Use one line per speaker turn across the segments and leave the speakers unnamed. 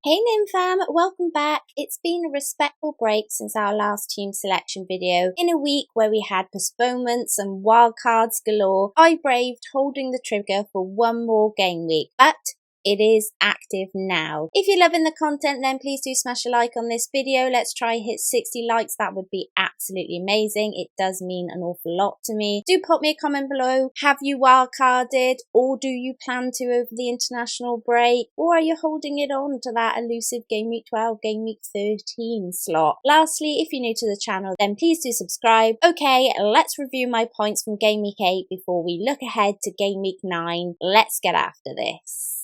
Hey Lynn fam, welcome back. It's been a respectful break since our last team selection video. In a week where we had postponements and wildcards galore, I braved holding the trigger for one more game week, but it is active now. If you're loving the content, then please do smash a like on this video. Let's try hit 60 likes. That would be absolutely amazing. It does mean an awful lot to me. Do pop me a comment below. Have you wildcarded, or do you plan to over the international break? Or are you holding it on to that elusive Game Week 12, Game Week 13 slot? Lastly, if you're new to the channel, then please do subscribe. Okay, let's review my points from Game Week 8 before we look ahead to Game Week 9. Let's get after this.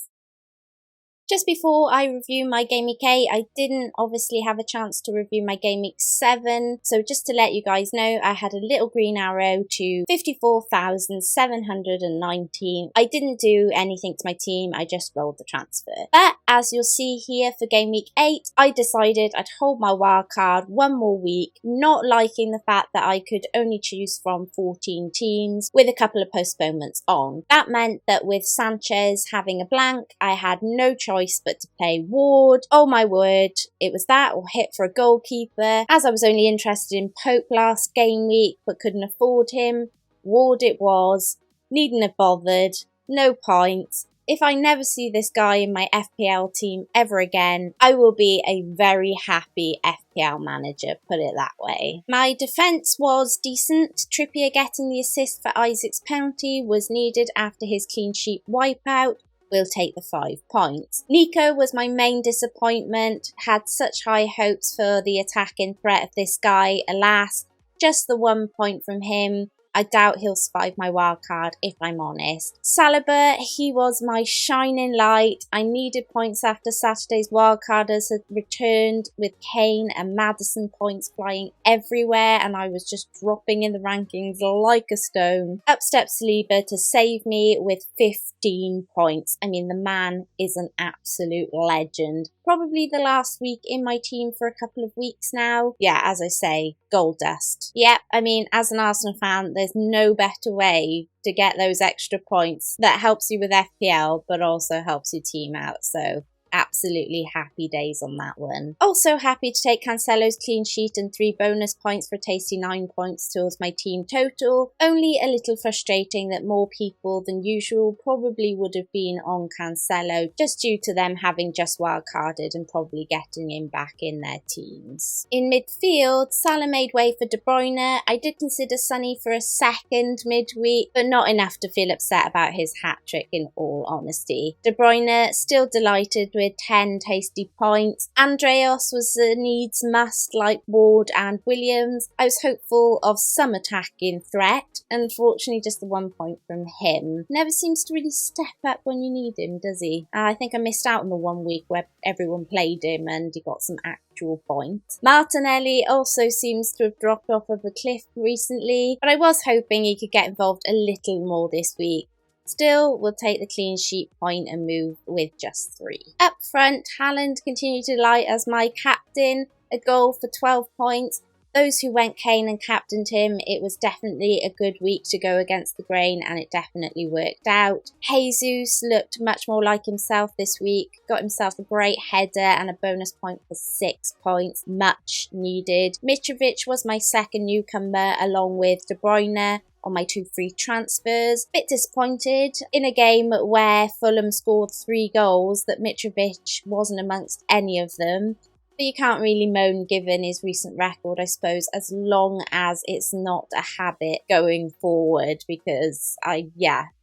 Just before I review my Game Week 8, I didn't obviously have a chance to review my Game Week 7. So just to let you guys know, I had a little green arrow to 54,719. I didn't do anything to my team, I just rolled the transfer. But as you'll see here for Game Week 8, I decided I'd hold my wild card one more week, not liking the fact that I could only choose from 14 teams with a couple of postponements on. That meant that with Sanchez having a blank, I had no choice but to play Ward. Oh my word, it was that or hit for a goalkeeper. As I was only interested in Pope last game week but couldn't afford him, Ward it was. Needn't have bothered. No points. If I never see this guy in my FPL team ever again, I will be a very happy FPL manager, put it that way. My defence was decent. Trippier getting the assist for Isaac's penalty was needed after his clean sheet wipeout. We'll take the 5 points. Nico was my main disappointment. Had such high hopes for the attacking threat of this guy. Alas, just the 1 point from him. I doubt he'll survive my wildcard, if I'm honest. Saliba, he was my shining light. I needed points after Saturday's wildcarders had returned with Kane and Maddison points flying everywhere, and I was just dropping in the rankings like a stone. Up steps Saliba to save me with 15 points. I mean, the man is an absolute legend. Probably the last week in my team for a couple of weeks now. Yeah, as I say, gold dust. Yep, I mean, as an Arsenal fan, there's no better way to get those extra points that helps you with FPL, but also helps your team out. So absolutely happy days on that one. Also happy to take Cancelo's clean sheet and 3 bonus points for a tasty 9 points towards my team total. Only a little frustrating that more people than usual probably would have been on Cancelo just due to them having just wildcarded and probably getting him back in their teams. In midfield, Salah made way for De Bruyne. I did consider Sonny for a second midweek, but not enough to feel upset about his hat-trick in all honesty. De Bruyne still delighted with 10 tasty points. Andreas was a needs must like Ward and Williams. I was hopeful of some attacking threat. Unfortunately, just the 1 point from him. Never seems to really step up when you need him, does he? I think I missed out on the 1 week where everyone played him and he got some actual points. Martinelli also seems to have dropped off of a cliff recently, but I was hoping he could get involved a little more this week. Still, we'll take the clean sheet point and move with just 3. Up front, Haaland continued to light as my captain, a goal for 12 points. Those who went Kane and captained him, it was definitely a good week to go against the grain, and it definitely worked out. Jesus looked much more like himself this week, got himself a great header and a bonus point for 6 points, much needed. Mitrovic was my second newcomer along with De Bruyne on my 2 free transfers. Bit disappointed in a game where Fulham scored 3 goals that Mitrovic wasn't amongst any of them. But you can't really moan given his recent record, I suppose, as long as it's not a habit going forward, because I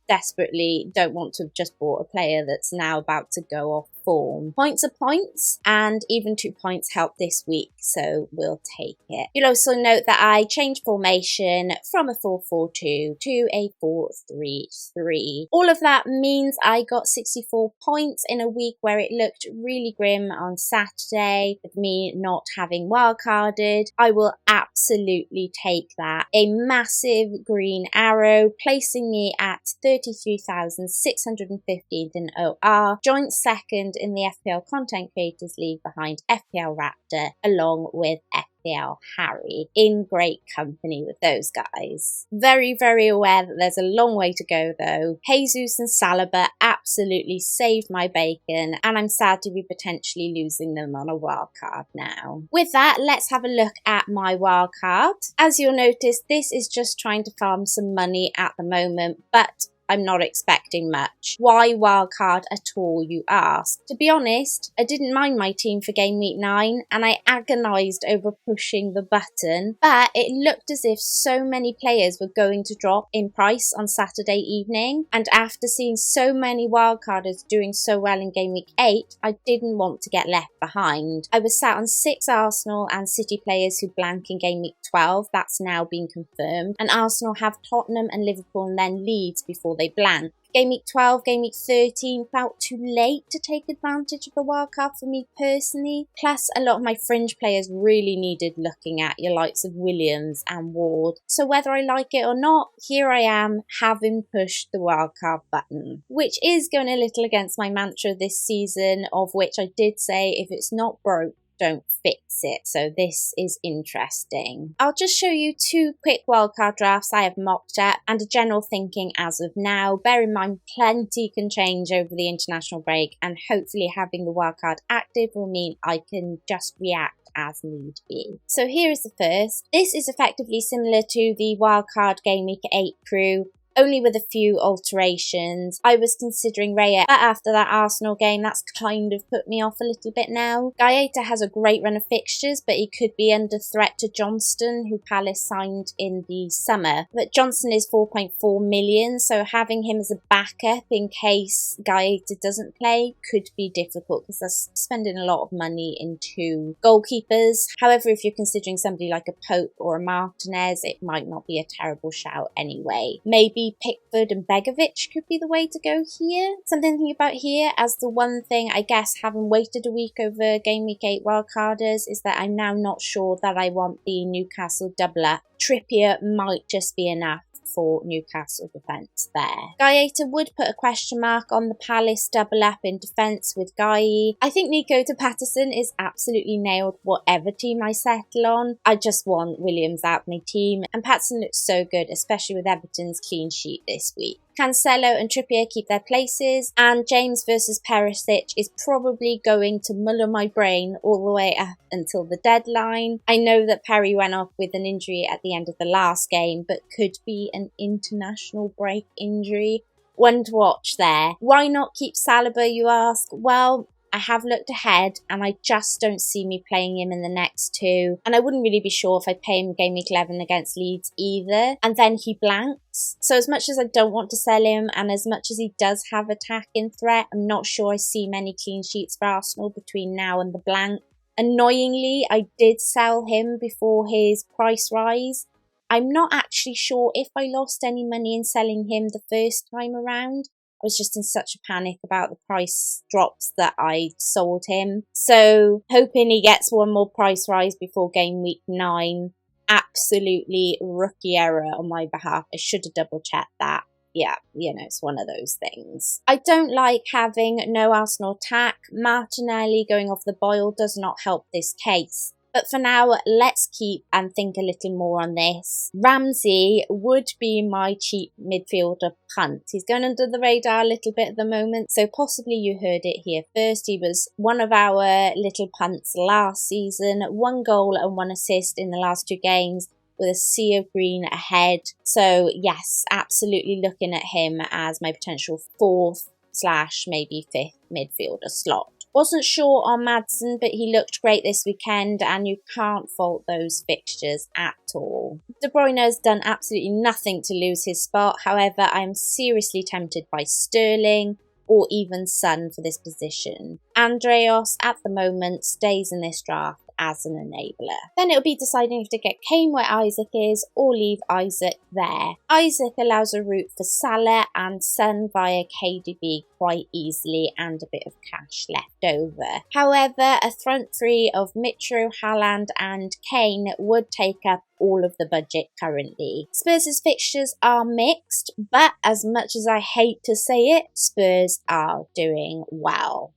desperately don't want to have just bought a player that's now about to go off form. Points are points, and even 2 points help this week, so we'll take it. You'll also note that I changed formation from a 4-4-2 to a 4-3-3. All of that means I got 64 points in a week where it looked really grim on Saturday with me not having wildcarded. I will absolutely take that. A massive green arrow placing me at 33,615th in OR, joint second in the FPL Content Creators League behind FPL Raptor along with FPL Harry, in great company with those guys. Very, very aware that there's a long way to go though. Jesus and Saliba absolutely saved my bacon, and I'm sad to be potentially losing them on a wildcard now. With that, let's have a look at my wildcard. As you'll notice, this is just trying to farm some money at the moment, but I'm not expecting much. Why wildcard at all, you ask? To be honest, I didn't mind my team for game week 9 and I agonised over pushing the button, but it looked as if so many players were going to drop in price on Saturday evening, and after seeing so many wildcarders doing so well in game week 8, I didn't want to get left behind. I was sat on 6 Arsenal and City players who blank in game week 12, that's now been confirmed, and Arsenal have Tottenham and Liverpool and then Leeds before they blank. Game week 12, game week 13 felt too late to take advantage of the wildcard for me personally. Plus, a lot of my fringe players really needed looking at, your likes of Williams and Ward. So whether I like it or not, here I am having pushed the wildcard button, which is going a little against my mantra this season, of which I did say if it's not broke, don't fix it. So this is interesting. I'll just show you 2 quick wildcard drafts I have mocked up and a general thinking as of now. Bear in mind, plenty can change over the international break, and hopefully having the wildcard active will mean I can just react as need be. So here is the first. This is effectively similar to the wildcard game week 8 crew, only with a few alterations. I was considering Raya, but after that Arsenal game, that's kind of put me off a little bit now. Gaeta has a great run of fixtures, but he could be under threat to Johnston, who Palace signed in the summer. But Johnston is 4.4 million, so having him as a backup in case Gaeta doesn't play could be difficult, because that's spending a lot of money into goalkeepers. However, if you're considering somebody like a Pope or a Martinez, it might not be a terrible shout anyway. Maybe Pickford and Begovic could be the way to go here. Something to think about here, as the one thing I guess having waited a week over game week 8 wildcarders, is that I'm now not sure that I want the Newcastle double up. Trippier might just be enough for Newcastle defence there. Gaeta would put a question mark on the Palace double up in defence with Guy. I think Nico to Patterson is absolutely nailed whatever team I settle on. I just want Williams out my team, and Patterson looks so good, especially with Everton's clean sheet this week. Cancelo and Trippier keep their places, and James versus Perisic is probably going to muller my brain all the way up until the deadline. I know that Perry went off with an injury at the end of the last game, but could be an international break injury. One to watch there. Why not keep Saliba, you ask? Well, I have looked ahead and I just don't see me playing him in the next 2. And I wouldn't really be sure if I pay him game week 11 against Leeds either. And then he blanks. So as much as I don't want to sell him, and as much as he does have attacking threat, I'm not sure I see many clean sheets for Arsenal between now and the blank. Annoyingly, I did sell him before his price rise. I'm not actually sure if I lost any money in selling him the first time around. I was just in such a panic about the price drops that I sold him. So hoping he gets one more price rise before game week 9. Absolutely rookie error on my behalf. I should have double checked that. Yeah, it's one of those things. I don't like having no Arsenal attack. Martinelli going off the boil does not help this case. But for now, let's keep and think a little more on this. Ramsey would be my cheap midfielder punt. He's going under the radar a little bit at the moment, so possibly you heard it here first. He was one of our little punts last season. 1 goal and 1 assist in the last 2 games, with a sea of green ahead. So yes, absolutely looking at him as my potential 4th / maybe 5th midfielder slot. Wasn't sure on Madsen, but he looked great this weekend, and you can't fault those fixtures at all. De Bruyne has done absolutely nothing to lose his spot. However, I am seriously tempted by Sterling or even Son for this position. Andreas, at the moment, stays in this draft as an enabler. Then it'll be deciding if to get Kane where Isaac is or leave Isaac there. Isaac allows a route for Salah and Son via KDB quite easily, and a bit of cash left over. However, a front 3 of Mitro, Haaland and Kane would take up all of the budget currently. Spurs' fixtures are mixed, but as much as I hate to say it, Spurs are doing well.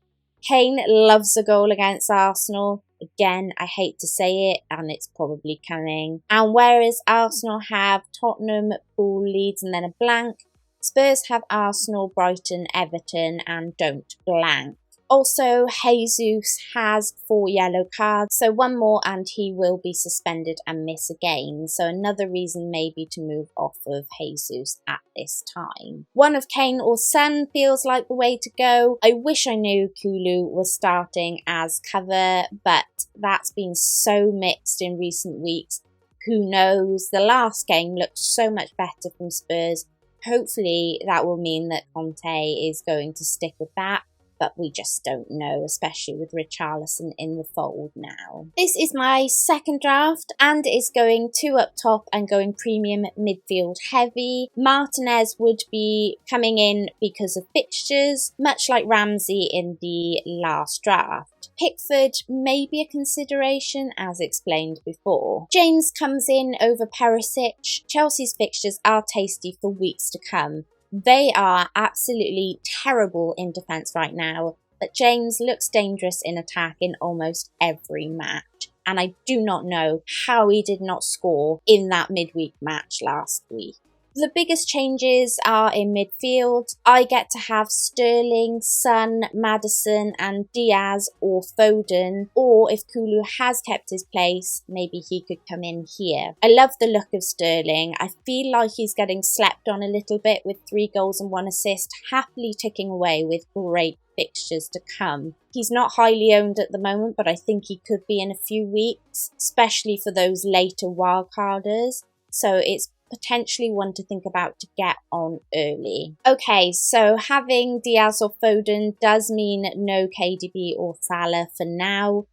Kane loves a goal against Arsenal. Again, I hate to say it, and it's probably coming. And whereas Arsenal have Tottenham, Pool, Leeds, and then a blank, Spurs have Arsenal, Brighton, Everton, and don't blank. Also, Jesus has 4 yellow cards, so 1 more and he will be suspended and miss a game. So another reason maybe to move off of Jesus at this time. One of Kane or Son feels like the way to go. I wish I knew Kulu was starting as cover, but that's been so mixed in recent weeks. Who knows? The last game looked so much better from Spurs. Hopefully that will mean that Conte is going to stick with that. But we just don't know, especially with Richarlison in the fold now. This is my second draft and is going 2 up top and going premium midfield heavy. Martinez would be coming in because of fixtures, much like Ramsey in the last draft. Pickford may be a consideration, as explained before. James comes in over Perisic. Chelsea's fixtures are tasty for weeks to come. They are absolutely terrible in defence right now, but James looks dangerous in attack in almost every match. And I do not know how he did not score in that midweek match last week. The biggest changes are in midfield. I get to have Sterling, Son, Maddison and Diaz or Foden, or if Kulu has kept his place, maybe he could come in here. I love the look of Sterling. I feel like he's getting slept on a little bit with 3 goals and 1 assist, happily ticking away with great fixtures to come. He's not highly owned at the moment, but I think he could be in a few weeks, especially for those later wildcarders. So it's potentially one to think about to get on early. Okay, so having Diaz or Foden does mean no KDB or Salah for now,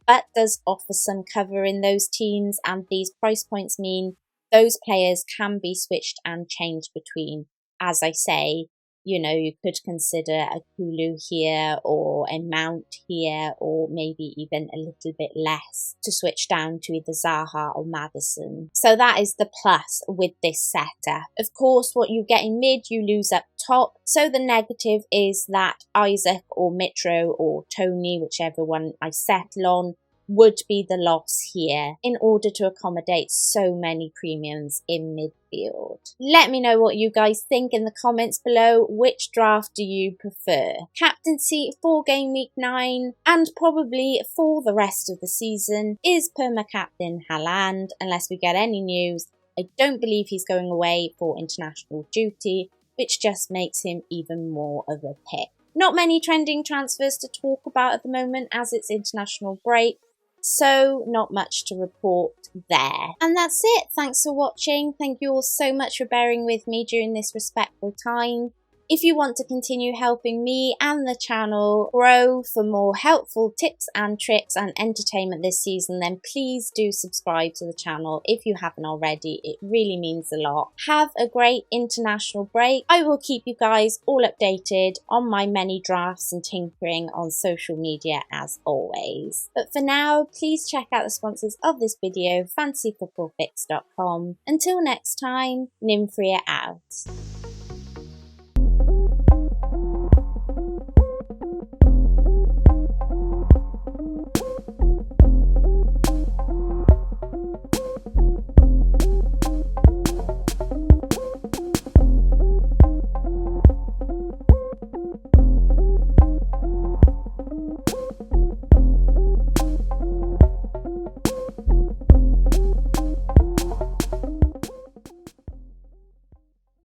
but does offer some cover in those teams, and these price points mean those players can be switched and changed between. As I say, you know, you could consider a Kulu here or a Mount here, or maybe even a little bit less to switch down to either Zaha or Maddison. So that is the plus with this setup. Of course, what you get in mid, you lose up top. So the negative is that Isaac or Mitro or Tony, whichever one I settle on, would be the loss here in order to accommodate so many premiums in midfield. Let me know what you guys think in the comments below. Which draft do you prefer? Captaincy for Game Week 9 and probably for the rest of the season is perma-captain Haaland, unless we get any news. I don't believe he's going away for international duty, which just makes him even more of a pick. Not many trending transfers to talk about at the moment as it's international break, so not much to report there. And that's it. Thanks for watching. Thank you all so much for bearing with me during this respectful time. If you want to continue helping me and the channel grow for more helpful tips and tricks and entertainment this season, then please do subscribe to the channel if you haven't already. It really means a lot. Have a great international break. I will keep you guys all updated on my many drafts and tinkering on social media as always. But for now, please check out the sponsors of this video, fantasyfootballfix.com. Until next time, Nymphria out.